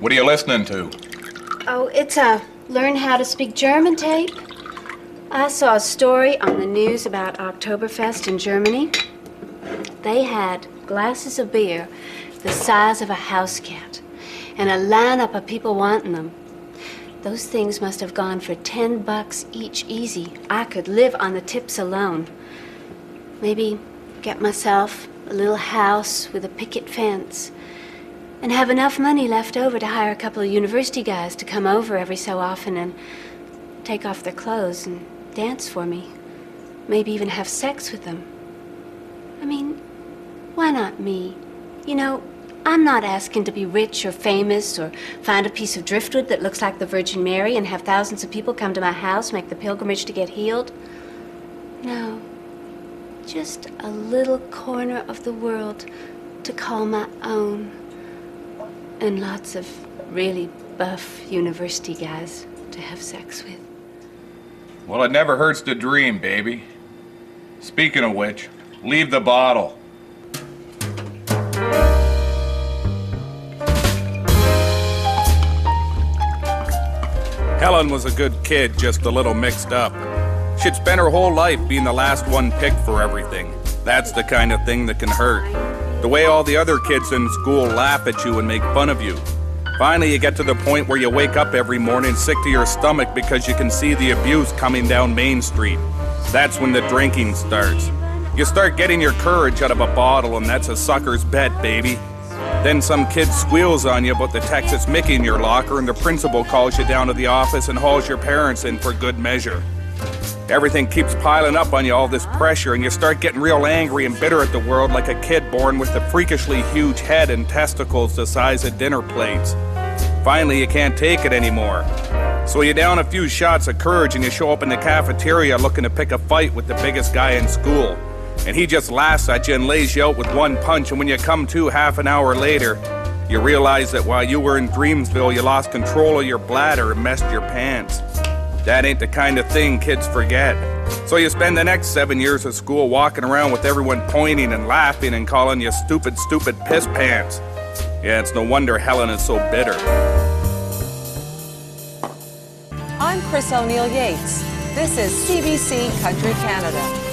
What are you listening to? Oh, it's a Learn How to Speak German tape. I saw a story on the news about Oktoberfest in Germany. They had glasses of beer the size of a house cat and a lineup of people wanting them. Those things must have gone for $10 each easy. I could live on the tips alone. Maybe get myself a little house with a picket fence and have enough money left over to hire a couple of university guys to come over every so often and take off their clothes and dance for me. Maybe even have sex with them. I mean, why not me? You know, I'm not asking to be rich or famous or find a piece of driftwood that looks like the Virgin Mary and have thousands of people come to my house, make the pilgrimage to get healed. No, just a little corner of the world to call my own. And lots of really buff university guys to have sex with. Well, it never hurts to dream, baby. Speaking of which, leave the bottle. Helen was a good kid, just a little mixed up. She'd spent her whole life being the last one picked for everything. That's the kind of thing that can hurt. The way all the other kids in school laugh at you and make fun of you. Finally, you get to the point where you wake up every morning sick to your stomach because you can see the abuse coming down Main Street. That's when the drinking starts. You start getting your courage out of a bottle, and that's a sucker's bet, baby. Then some kid squeals on you about the Texas Mickey in your locker, and the principal calls you down to the office and hauls your parents in for good measure. Everything keeps piling up on you, all this pressure, and you start getting real angry and bitter at the world like a kid born with a freakishly huge head and testicles the size of dinner plates. Finally, you can't take it anymore. So you down a few shots of courage and you show up in the cafeteria looking to pick a fight with the biggest guy in school. And he just laughs at you and lays you out with one punch, and when you come to half an hour later, you realize that while you were in Dreamsville, you lost control of your bladder and messed your pants. That ain't the kind of thing kids forget. So you spend the next 7 years of school walking around with everyone pointing and laughing and calling you stupid piss pants. Yeah, it's no wonder Helen is so bitter. I'm Chris O'Neill Yates. This is CBC Country Canada.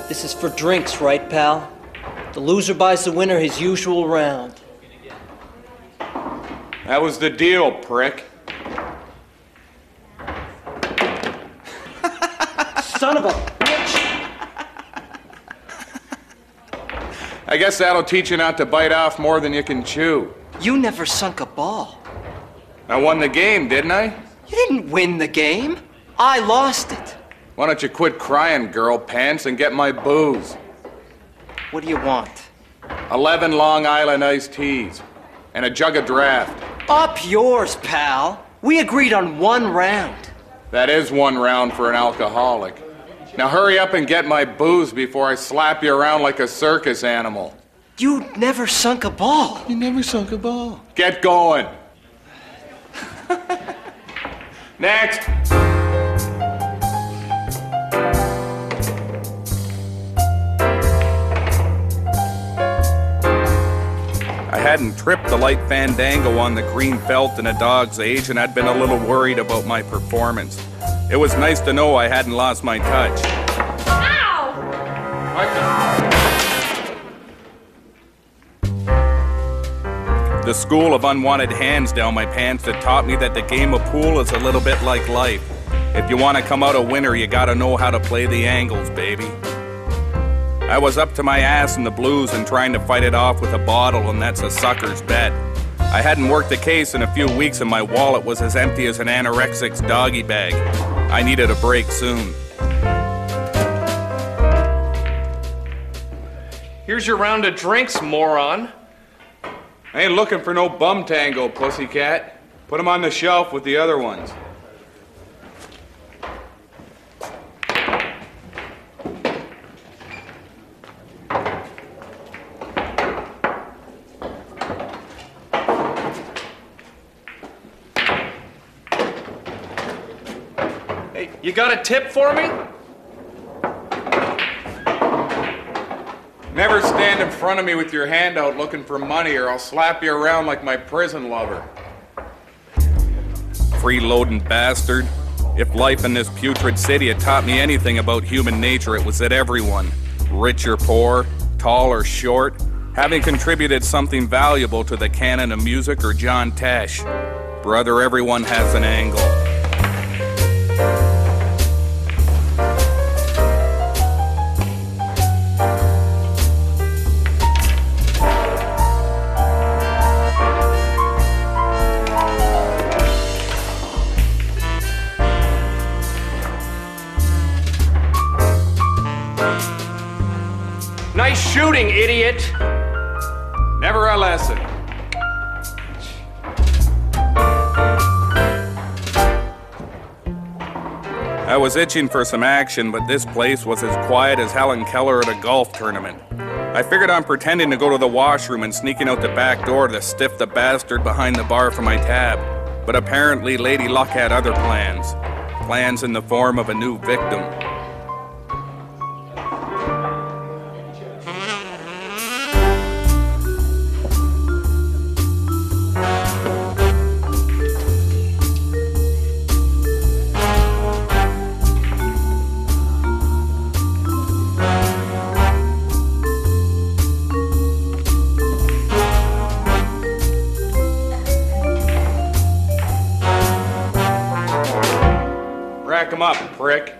This is for drinks, right, pal? The loser buys the winner his usual round. That was the deal, prick. Son of a bitch! I guess that'll teach you not to bite off more than you can chew. You never sunk a ball. I won the game, didn't I? You didn't win the game. I lost it. Why don't you quit crying, girl pants, and get my booze? What do you want? 11 Long Island iced teas and a jug of draft. Up yours, pal. We agreed on one round. That is one round for an alcoholic. Now hurry up and get my booze before I slap you around like a circus animal. You never sunk a ball. You never sunk a ball. Get going. Next. I hadn't tripped the light fandango on the green felt in a dog's age, and I'd been a little worried about my performance. It was nice to know I hadn't lost my touch. Ow! The school of unwanted hands down my pants that taught me that the game of pool is a little bit like life. If you want to come out a winner, you gotta know how to play the angles, baby. I was up to my ass in the blues and trying to fight it off with a bottle, and that's a sucker's bet. I hadn't worked a case in a few weeks and my wallet was as empty as an anorexic's doggy bag. I needed a break soon. Here's your round of drinks, moron. I ain't looking for no bum tango, pussycat. Put 'em on the shelf with the other ones. Hey, you got a tip for me? Never stand in front of me with your hand out looking for money or I'll slap you around like my prison lover. Freeloading bastard. If life in this putrid city had taught me anything about human nature, it was that everyone, rich or poor, tall or short, having contributed something valuable to the canon of music or John Tesh. Brother, everyone has an angle. Nice shooting, idiot. Never a lesson. I was itching for some action, but this place was as quiet as Helen Keller at a golf tournament. I figured on pretending to go to the washroom and sneaking out the back door to stiff the bastard behind the bar for my tab. But apparently Lady Luck had other plans. Plans in the form of a new victim. Rack 'em up, prick.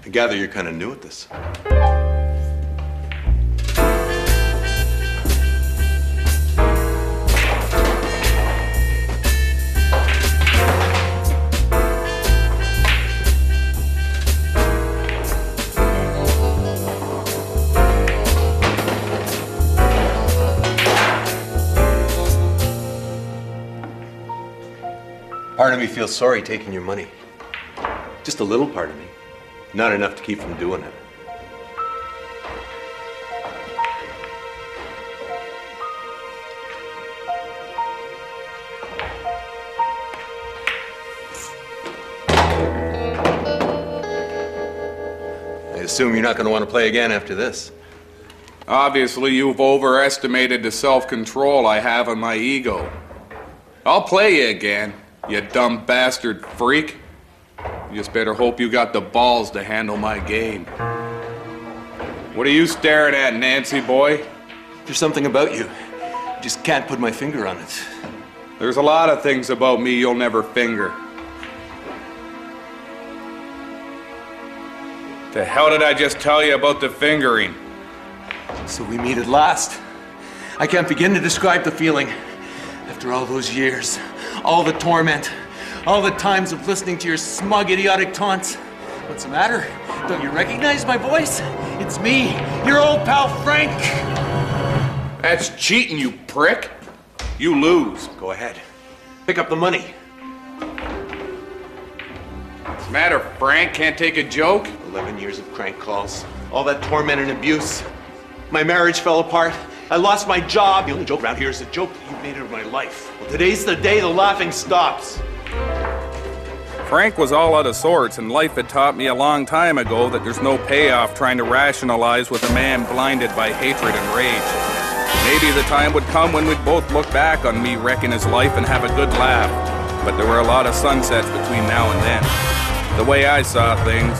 I gather you're kind of new at this. Part of me feels sorry taking your money. Just a little part of me. Not enough to keep from doing it. I assume you're not going to want to play again after this. Obviously, you've overestimated the self-control I have on my ego. I'll play you again, you dumb bastard freak. You just better hope you got the balls to handle my game. What are you staring at, Nancy boy? There's something about you. I just can't put my finger on it. There's a lot of things about me you'll never finger. The hell did I just tell you about the fingering? So we meet at last. I can't begin to describe the feeling. After all those years, all the torment, all the times of listening to your smug, idiotic taunts. What's the matter? Don't you recognize my voice? It's me, your old pal Frank. That's cheating, you prick. You lose. Go ahead. Pick up the money. What's the matter, Frank? Can't take a joke? 11 years of crank calls. All that torment and abuse. My marriage fell apart. I lost my job. The only joke around here is the joke that you made of my life. Well, today's the day the laughing stops. Frank was all out of sorts, and life had taught me a long time ago that there's no payoff trying to rationalize with a man blinded by hatred and rage. Maybe the time would come when we'd both look back on me wrecking his life and have a good laugh. But there were a lot of sunsets between now and then. The way I saw things,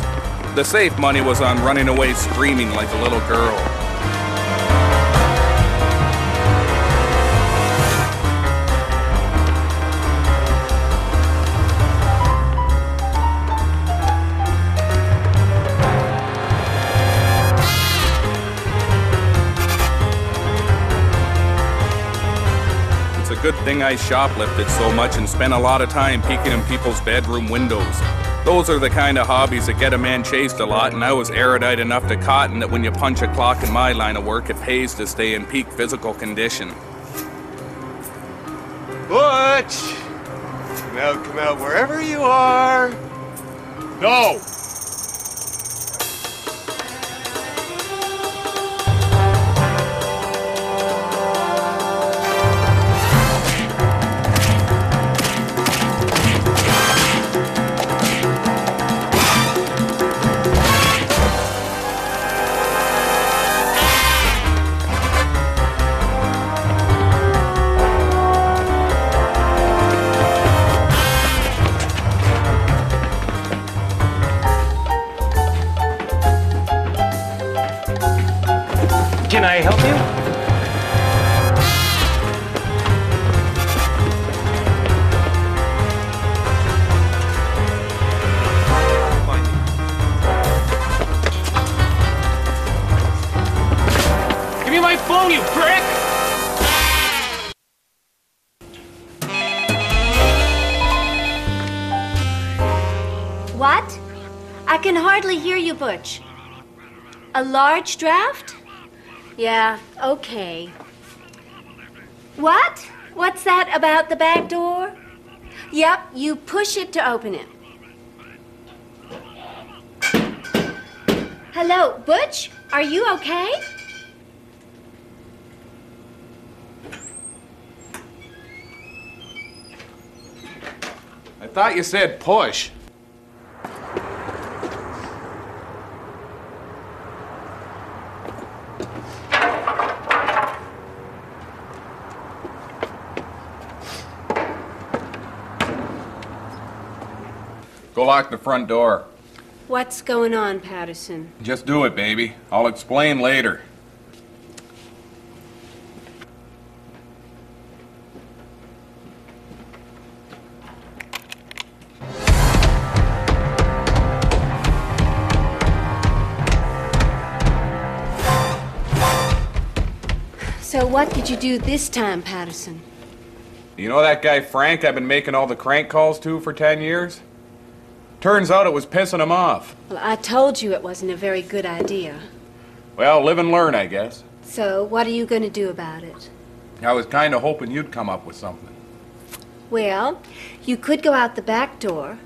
the safe money was on running away screaming like a little girl. Good thing I shoplifted so much and spent a lot of time peeking in people's bedroom windows. Those are the kind of hobbies that get a man chased a lot, and I was erudite enough to cotton that when you punch a clock in my line of work, it pays to stay in peak physical condition. Butch! Come out, wherever you are. No! Can I help you? Give me my phone, you prick! What? I can hardly hear you, Butch. A large draft? Yeah, okay. What? What's that about the back door? Yep, you push it to open it. Hello, Butch? Are you okay? I thought you said push. Go lock the front door. What's going on, Patterson? Just do it, baby. I'll explain later. So what did you do this time, Patterson? You know that guy Frank I've been making all the crank calls to for 10 years? Turns out it was pissing him off. Well, I told you it wasn't a very good idea. Well, live and learn, I guess. So what are you going to do about it? I was kind of hoping you'd come up with something. Well, you could go out the back door.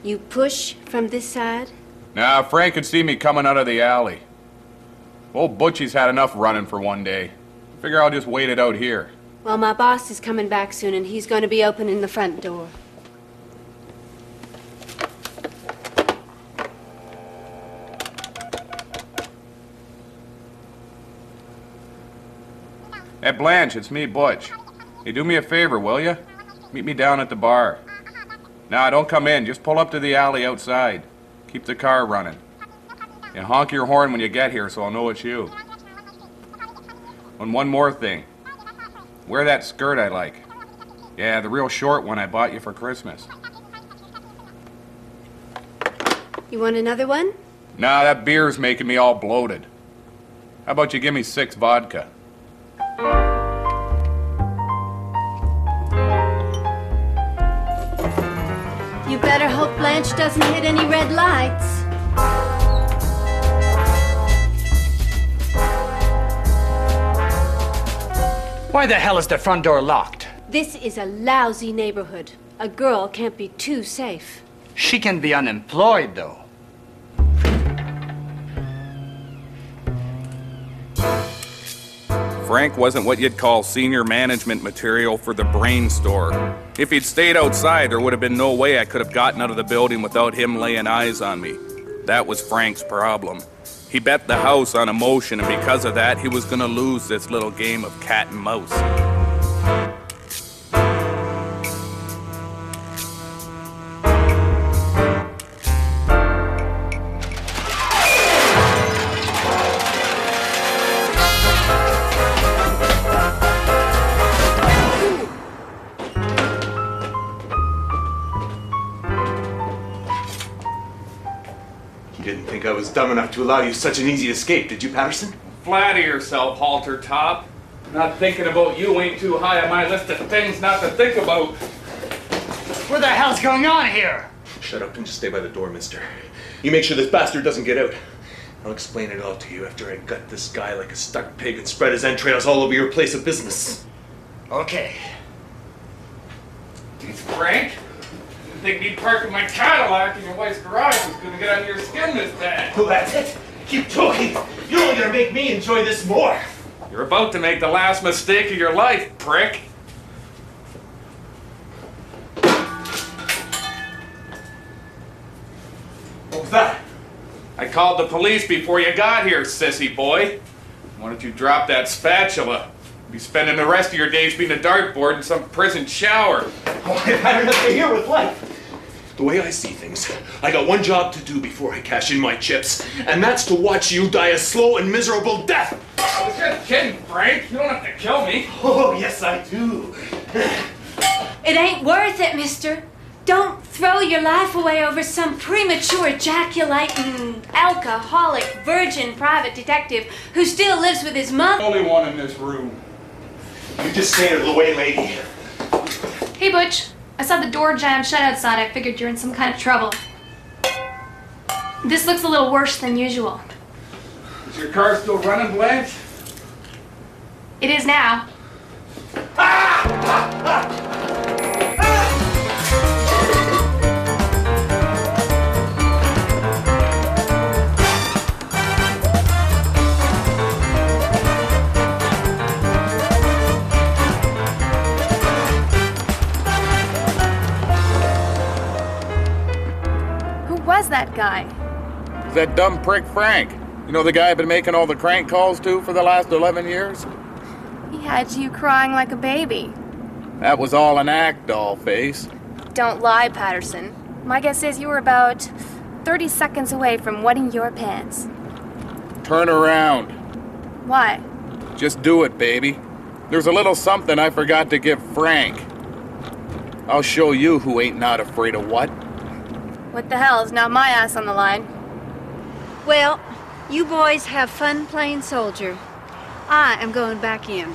You push from this side. Now, Frank could see me coming out of the alley. Old Butchie's had enough running for one day. Figure I'll just wait it out here. Well, my boss is coming back soon, and he's going to be opening the front door. Hey, Blanche, it's me, Butch. Hey, do me a favor, will you? Meet me down at the bar. Nah, don't come in. Just pull up to the alley outside. Keep the car running. And honk your horn when you get here so I'll know it's you. And one more thing. Wear that skirt I like. Yeah, the real short one I bought you for Christmas. You want another one? Nah, that beer's making me all bloated. How about you give me 6 vodka? You better hope Blanche doesn't hit any red lights. Why the hell is the front door locked? This is a lousy neighborhood. A girl can't be too safe. She can be unemployed, though. Frank wasn't what you'd call senior management material for the brain store. If he'd stayed outside, there would have been no way I could have gotten out of the building without him laying eyes on me. That was Frank's problem. He bet the house on emotion, and because of that, he was gonna lose this little game of cat and mouse. You didn't think I was dumb enough to allow you such an easy escape, did you, Patterson? Flatter yourself, halter top. Not thinking about you ain't too high on my list of things not to think about. What the hell's going on here? Shut up and just stay by the door, mister. You make sure this bastard doesn't get out. I'll explain it all to you after I gut this guy like a stuck pig and spread his entrails all over your place of business. Okay. Geez, Frank. Didn't think me parking my Cadillac in your wife's garage was gonna get under your skin this bad. Well, that's it. Keep talking. You're only gonna make me enjoy this more. You're about to make the last mistake of your life, prick. What was that? I called the police before you got here, sissy boy. Why don't you drop that spatula? You'll be spending the rest of your days being a dartboard in some prison shower. Oh, I've had enough to hear with life. The way I see things, I got one job to do before I cash in my chips, and that's to watch you die a slow and miserable death. I was just kidding, Frank. You don't have to kill me. Oh, yes, I do. It ain't worth it, mister. Don't throw your life away over some premature ejaculating, alcoholic, virgin private detective who still lives with his mother. Only one in this room. You just stay out of the way, lady. Hey, Butch. I saw the door jammed shut outside. I figured you're in some kind of trouble. This looks a little worse than usual. Is your car still running, Blanche? It is now. Who was that guy? Is that dumb prick Frank? You know the guy I've been making all the crank calls to for the last 11 years? He had you crying like a baby. That was all an act, dollface. Don't lie, Patterson. My guess is you were about 30 seconds away from wetting your pants. Turn around. Why? Just do it, baby. There's a little something I forgot to give Frank. I'll show you who ain't not afraid of what. What the hell is not my ass on the line? Well, you boys have fun playing soldier. I am going back in.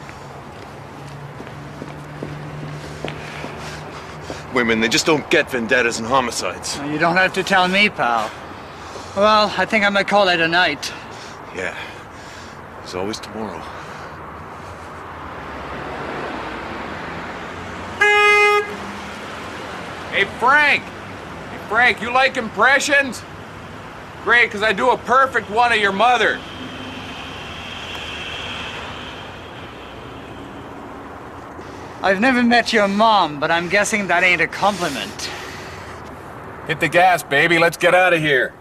Women, they just don't get vendettas and homicides. You don't have to tell me, pal. Well, I think I'm gonna call it a night. Yeah, there's always tomorrow. Hey, Frank! Hey, Frank, you like impressions? Great, because I do a perfect one of your mother. I've never met your mom, but I'm guessing that ain't a compliment. Hit the gas, baby. Let's get out of here.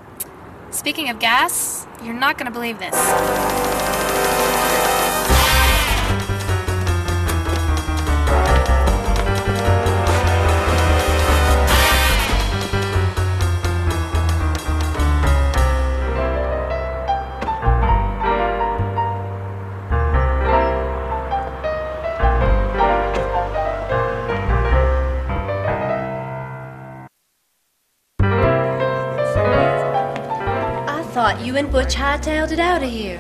Speaking of gas, you're not gonna believe this. You and Butch hightailed it out of here.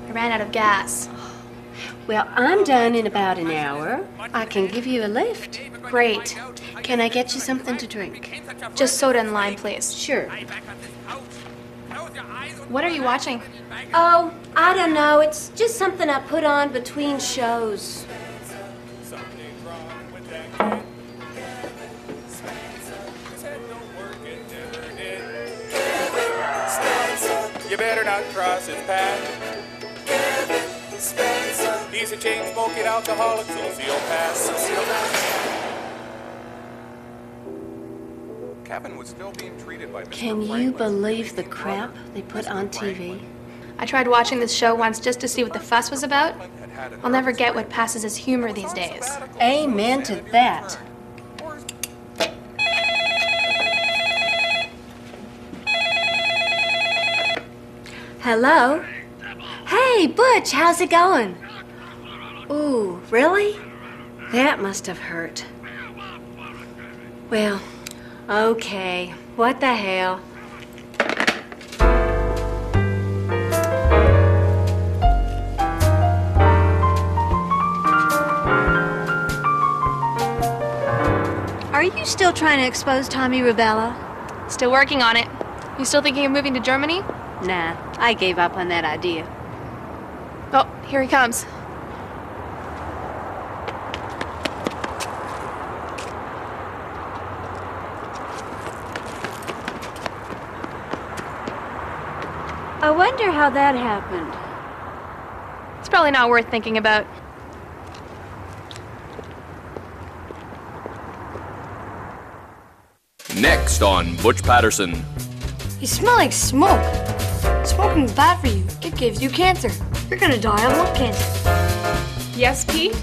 I ran out of gas. Well, I'm done in about an hour. I can give you a lift. Great. Can I get you something to drink? Just soda and lime, please. Sure. What are you watching? Oh, I don't know. It's just something I put on between shows. You better not cross his path. He's a chain-smoking alcoholic sociopath. Kevin was still being treated by Mr. Can you Franklin's believe the previous crap brother, they put Mr. on TV? Franklin. I tried watching this show once just to see what the fuss was about. I'll never get what passes as humor these days. Amen to that. Hello? Hey, Butch, how's it going? Ooh, really? That must have hurt. Well, okay. What the hell? Are you still trying to expose Tommy Rubella? Still working on it. You still thinking of moving to Germany? Nah, I gave up on that idea. Oh, here he comes. I wonder how that happened. It's probably not worth thinking about. Next on Butch Patterson. You smell like smoke. Smoking's bad for you. It gives you cancer. You're gonna die of lung cancer. Yes, Pete?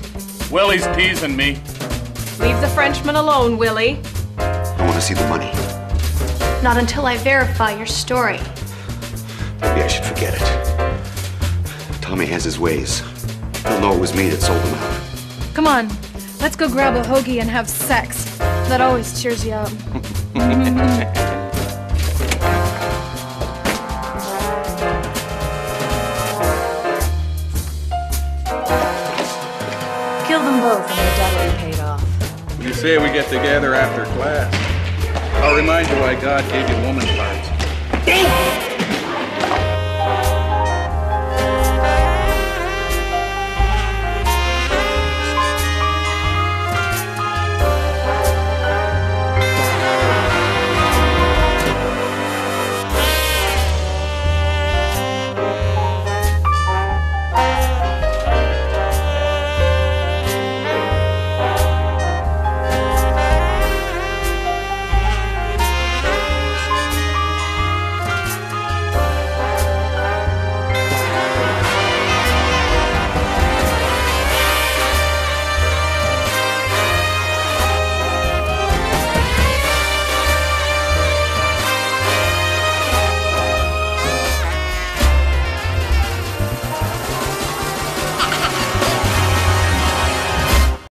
Willie's teasing me. Leave the Frenchman alone, Willie. I want to see the money. Not until I verify your story. Maybe I should forget it. Tommy has his ways. He'll know it was me that sold him out. Come on, let's go grab a hoagie and have sex. That always cheers you up. Kill them both and your debt will be paid off. You say we get together after class. I'll remind you why God gave you woman parts.